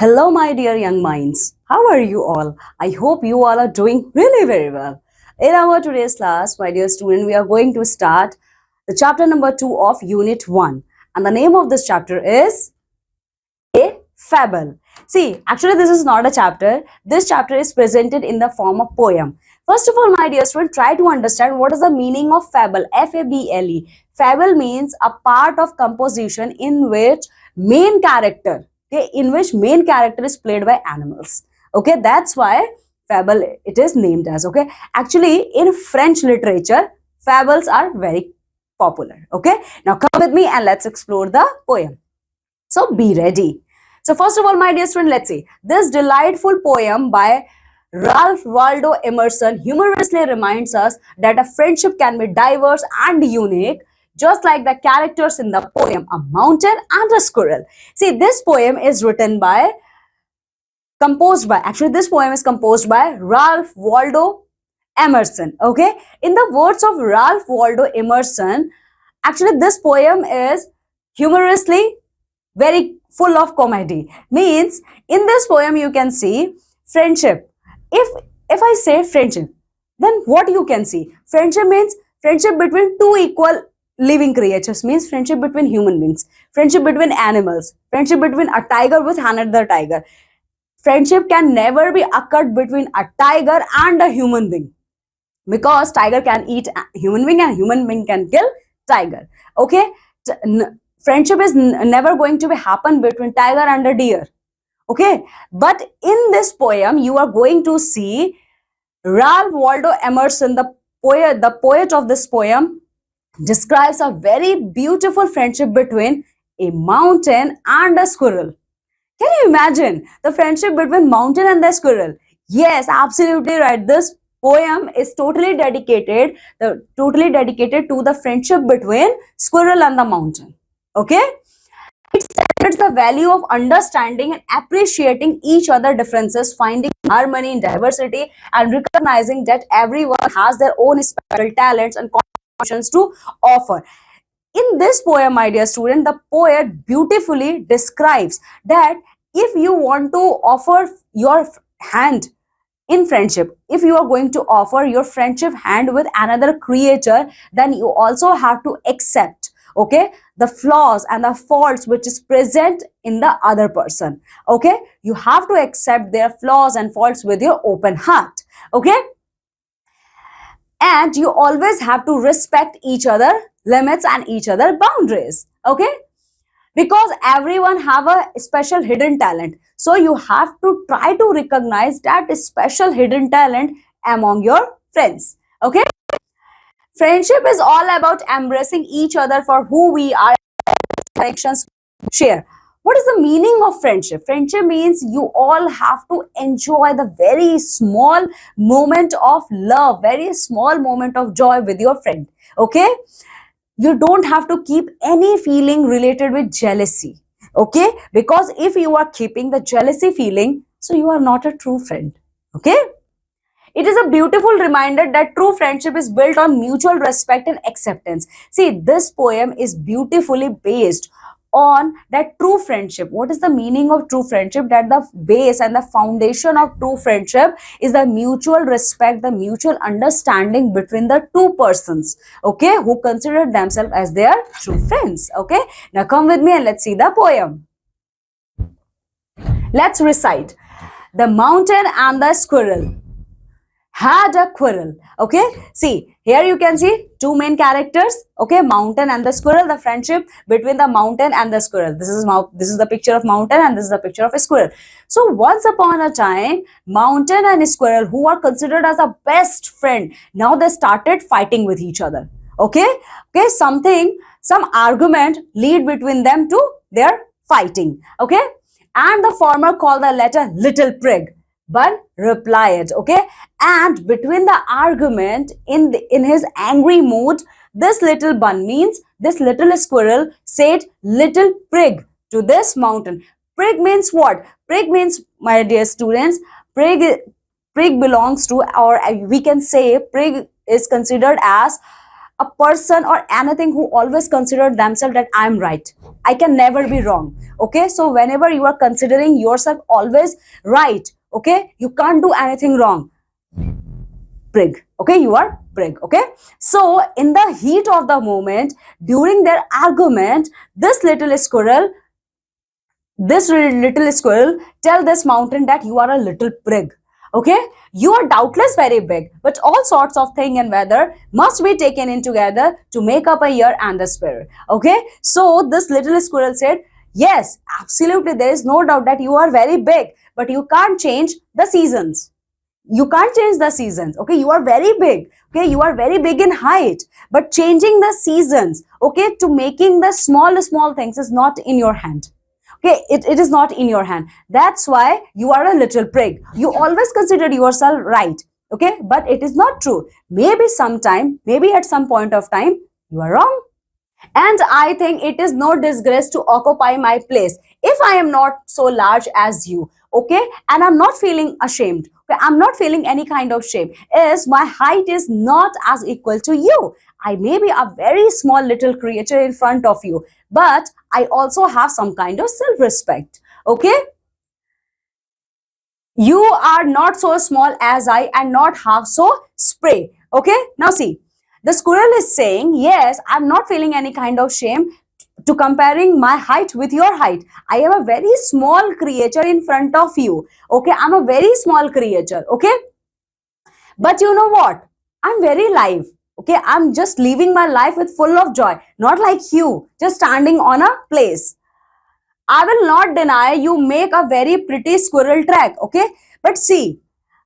Hello, my dear young minds. How are you all? I hope you all are doing really very well. In our today's class, my dear student, we are going to start the chapter number 2 of Unit 1. And the name of this chapter is a fable. See, actually, this is not a chapter. This chapter is presented in the form of poem. First of all, my dear student, try to understand what is the meaning of fable. F-A-B-L-E. Fable means a part of composition in which main character, okay, in which main character is played by animals. Okay, that's why fable it is named as. Okay, actually, in French literature, fables are very popular. Okay, now come with me and let's explore the poem. So be ready. So first of all, my dear student, let's see. This delightful poem by Ralph Waldo Emerson humorously reminds us that a friendship can be diverse and unique, just like the characters in the poem, a mountain and a squirrel. See, this poem is this poem is composed by Ralph Waldo Emerson. Okay, in the words of Ralph Waldo Emerson, actually this poem is humorously very full of comedy. Means in this poem you can see friendship. If I say friendship, then what you can see? Friendship means friendship between two equal living creatures, means friendship between human beings, friendship between animals, friendship between a tiger with another tiger. Friendship can never be occurred between a tiger and a human being, because tiger can eat a human being and human being can kill tiger. Okay, friendship is never going to be happen between tiger and a deer. Okay, but in this poem you are going to see Ralph Waldo Emerson, the poet of this poem, describes a very beautiful friendship between a mountain and a squirrel. Can you imagine the friendship between mountain and the squirrel? Yes, absolutely right. This poem is totally dedicated to the friendship between squirrel and the mountain. Okay, it celebrates the value of understanding and appreciating each other differences, finding harmony in diversity, and recognizing that everyone has their own special talents and contributions to offer. In this poem, my dear student, the poet beautifully describes that if you want to offer your hand in friendship, if you are going to offer your friendship hand with another creature, then you also have to accept, okay, the flaws and the faults which is present in the other person. Okay, you have to accept their flaws and faults with your open heart. Okay, and you always have to respect each other limits and each other boundaries. Okay, because everyone have a special hidden talent, so you have to try to recognize that special hidden talent among your friends. Okay, friendship is all about embracing each other for who we are, connections share. What is the meaning of friendship? Friendship means you all have to enjoy the very small moment of love, very small moment of joy with your friend. Okay, you don't have to keep any feeling related with jealousy. Okay, because if you are keeping the jealousy feeling, so you are not a true friend. Okay, it is a beautiful reminder that true friendship is built on mutual respect and acceptance. See, this poem is beautifully based on that true friendship. What is the meaning of true friendship? That the base and the foundation of true friendship is the mutual respect, the mutual understanding between the two persons, okay, who consider themselves as their true friends. Okay, now come with me and let's see the poem. Let's recite. The mountain and the squirrel had a quarrel. Okay, see, here you can see two main characters. Okay, mountain and the squirrel, the friendship between the mountain and the squirrel. This is the picture of mountain and this is the picture of a squirrel. So once upon a time, mountain and squirrel, who are considered as a best friend, now they started fighting with each other. Okay, some argument lead between them to their fighting. Okay, and the former called the latter little prig, but replied. Okay, and between the argument, in his angry mood, this little bun, means this little squirrel, said little prig to this mountain. Prig means what? Prig means, my dear students, prig belongs to, or we can say prig is considered as a person or anything who always consider themselves that I'm right, I can never be wrong. Okay, so whenever you are considering yourself always right, okay, you can't do anything wrong, prig. Okay, you are prig. Okay, so in the heat of the moment, during their argument, this little squirrel tell this mountain that you are a little prig. Okay, you are doubtless very big, but all sorts of thing and weather must be taken in together to make up a year and a spirit. Okay, so this little squirrel said, yes, absolutely, there is no doubt that you are very big, but you can't change the seasons. You can't change the seasons. Okay, you are very big. Okay, you are very big in height, but changing the seasons, okay, to making the small things is not in your hand. Okay, it is not in your hand. That's why you are a little prig. You always considered yourself right. Okay, but it is not true. Maybe sometime, maybe at some point of time, you are wrong. And I think it is no disgrace to occupy my place if I am not so large as you. Okay, and I'm not feeling ashamed. Okay, I'm not feeling any kind of shame, is my height is not as equal to you. I may be a very small little creature in front of you, but I also have some kind of self-respect. Okay, you are not so small as I and not half so spray. Okay, now see, the squirrel is saying, yes, I'm not feeling any kind of shame to comparing my height with your height. I am a very small creature in front of you. Okay, I'm a very small creature. Okay, but you know what, I'm very live. Okay, I'm just living my life with full of joy, not like you just standing on a place. I will not deny you make a very pretty squirrel track. Okay, but see,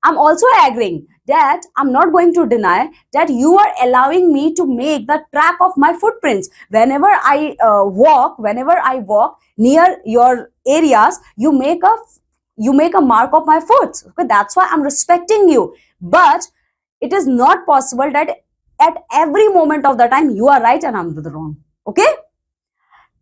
I'm also agreeing that I'm not going to deny that you are allowing me to make the track of my footprints. Whenever I walk near your areas, you make a mark of my foot. Okay, that's why I'm respecting you. But it is not possible that at every moment of the time you are right and I'm the wrong. Okay,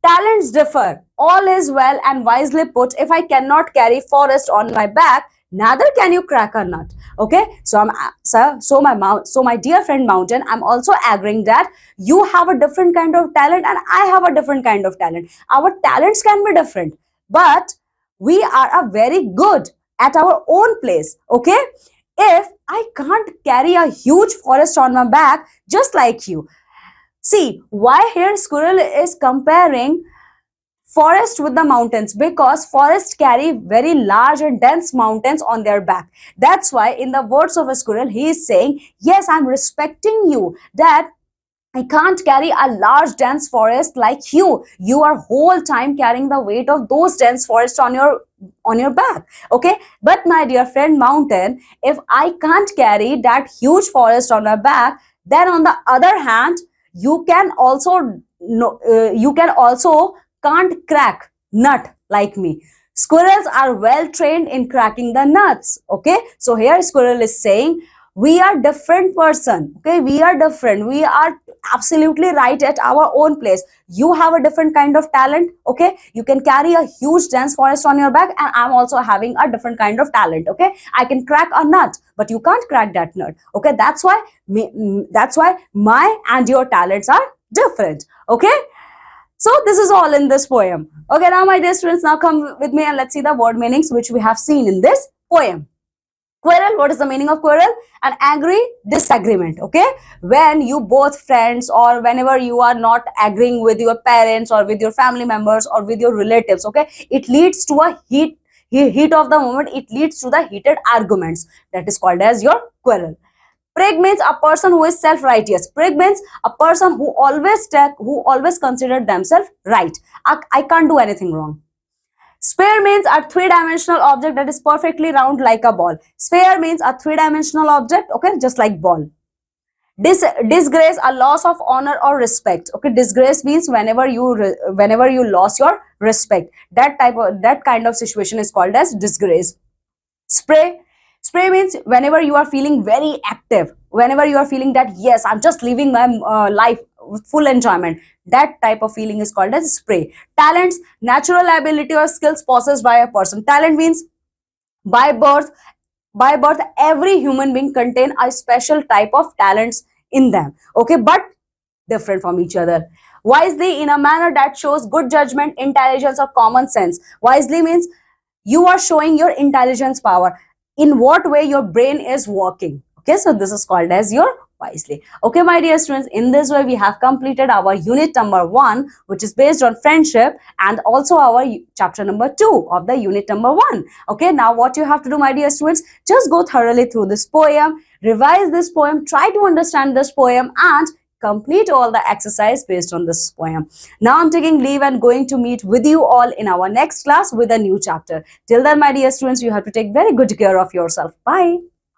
talents differ. All is well and wisely put. If I cannot carry forest on my back, neither can you crack a nut. Okay, so so my dear friend Mountain, I'm also agreeing that you have a different kind of talent and I have a different kind of talent. Our talents can be different, but we are a very good at our own place. Okay, if I can't carry a huge forest on my back just like you. See, why here squirrel is comparing forest with the mountains, because forests carry very large and dense mountains on their back. That's why in the words of a squirrel, he is saying, yes, I'm respecting you, that I can't carry a large dense forest like you. You are whole time carrying the weight of those dense forests on your back. Okay, but my dear friend Mountain, if I can't carry that huge forest on my back, then on the other hand, you can also no, you can also can't crack nut like me. Squirrels are well trained in cracking the nuts. Okay, so here squirrel is saying we are different person. Okay, we are different. We are absolutely right at our own place. You have a different kind of talent. Okay, you can carry a huge dense forest on your back, and I'm also having a different kind of talent. Okay, I can crack a nut, but you can't crack that nut. Okay, that's why my and your talents are different. Okay, so this is all in this poem. Okay, now my dear students, now come with me and let's see the word meanings which we have seen in this poem. Quarrel, what is the meaning of quarrel? An angry disagreement. Okay, when you both friends or whenever you are not agreeing with your parents or with your family members or with your relatives, okay, it leads to a heat of the moment, it leads to the heated arguments, that is called as your quarrel. Prig means a person who is self-righteous. Prig means a person who always considered themselves right. I can't do anything wrong. Sphere means a three-dimensional object that is perfectly round like a ball. Sphere means a three-dimensional object, okay, just like ball. Disgrace, a loss of honor or respect. Okay, disgrace means whenever you lost your respect. That kind of situation is called as disgrace. Spray. Spray means whenever you are feeling very active, whenever you are feeling that yes, I'm just living my life with full enjoyment, that type of feeling is called as spray. Talents, natural ability or skills possessed by a person. Talent means by birth, by birth every human being contain a special type of talents in them. Okay, but different from each other. Wisely in a manner that shows good judgment, intelligence, or common sense. Wisely means you are showing your intelligence power, in what way your brain is working. Okay, so this is called as your wisely. Okay, my dear students, in this way we have completed our unit number 1, which is based on friendship, and also our chapter number 2 of the unit number 1. Okay, now what you have to do, my dear students, just go thoroughly through this poem, revise this poem, try to understand this poem, and complete all the exercise based on this poem. Now I'm taking leave and going to meet with you all in our next class with a new chapter. Till then, my dear students, you have to take very good care of yourself. Bye.